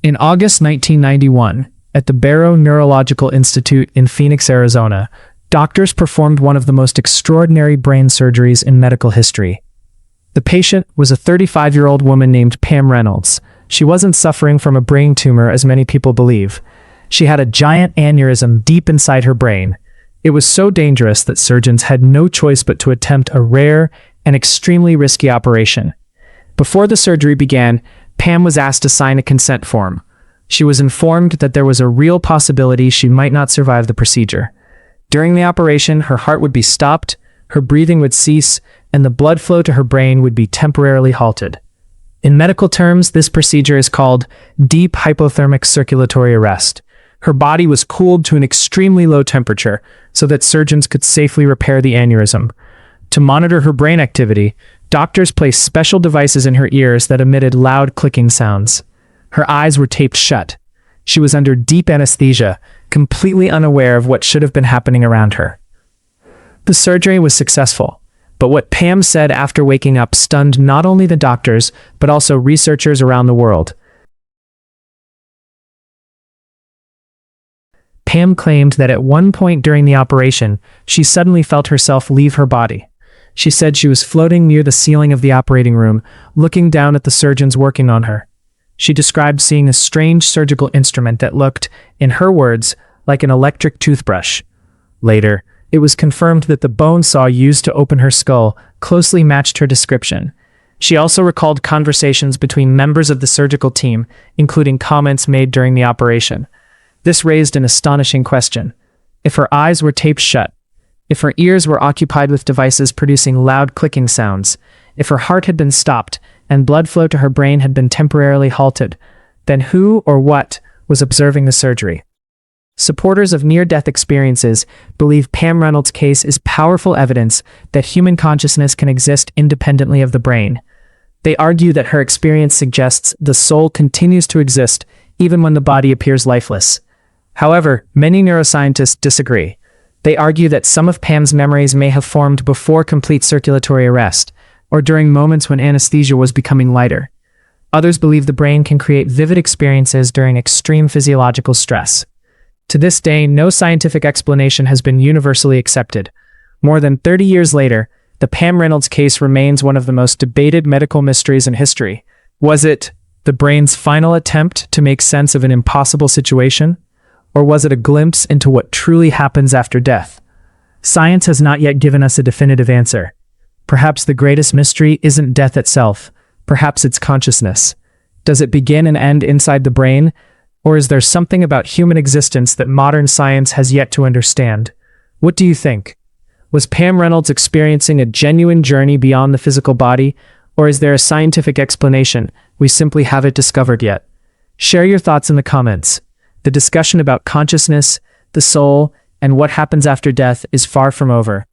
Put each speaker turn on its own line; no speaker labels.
In August 1991, at the Barrow Neurological Institute in Phoenix, Arizona, doctors performed one of the most extraordinary brain surgeries in medical history. The patient was a 35-year-old woman named Pam Reynolds. She wasn't suffering from a brain tumor as many people believe. She had a giant aneurysm deep inside her brain. It was so dangerous that surgeons had no choice but to attempt a rare and extremely risky operation. Before the surgery began, Pam was asked to sign a consent form. She was informed that there was a real possibility she might not survive the procedure. During the operation, her heart would be stopped, her breathing would cease, and the blood flow to her brain would be temporarily halted. In medical terms, this procedure is called deep hypothermic circulatory arrest. Her body was cooled to an extremely low temperature so that surgeons could safely repair the aneurysm. To monitor her brain activity, doctors placed special devices in her ears that emitted loud clicking sounds. Her eyes were taped shut. She was under deep anesthesia, completely unaware of what should have been happening around her. The surgery was successful, but what Pam said after waking up stunned not only the doctors, but also researchers around the world. Pam claimed that at one point during the operation, she suddenly felt herself leave her body. She said she was floating near the ceiling of the operating room, looking down at the surgeons working on her. She described seeing a strange surgical instrument that looked, in her words, like an electric toothbrush. Later, it was confirmed that the bone saw used to open her skull closely matched her description. She also recalled conversations between members of the surgical team, including comments made during the operation. This raised an astonishing question. If her eyes were taped shut, if her ears were occupied with devices producing loud clicking sounds, if her heart had been stopped and blood flow to her brain had been temporarily halted, then who or what was observing the surgery? Supporters of near-death experiences believe Pam Reynolds' case is powerful evidence that human consciousness can exist independently of the brain. They argue that her experience suggests the soul continues to exist even when the body appears lifeless. However, many neuroscientists disagree. They argue that some of Pam's memories may have formed before complete circulatory arrest, or during moments when anesthesia was becoming lighter. Others believe the brain can create vivid experiences during extreme physiological stress. To this day, no scientific explanation has been universally accepted. More than 30 years later, the Pam Reynolds case remains one of the most debated medical mysteries in history. Was it the brain's final attempt to make sense of an impossible situation? Or was it a glimpse into what truly happens after death? Science has not yet given us a definitive answer. Perhaps the greatest mystery isn't death itself. Perhaps it's consciousness. Does it begin and end inside the brain? Or is there something about human existence that modern science has yet to understand? What do you think? Was Pam Reynolds experiencing a genuine journey beyond the physical body? Or is there a scientific explanation we simply haven't discovered yet? Share your thoughts in the comments. The discussion about consciousness, the soul, and what happens after death is far from over.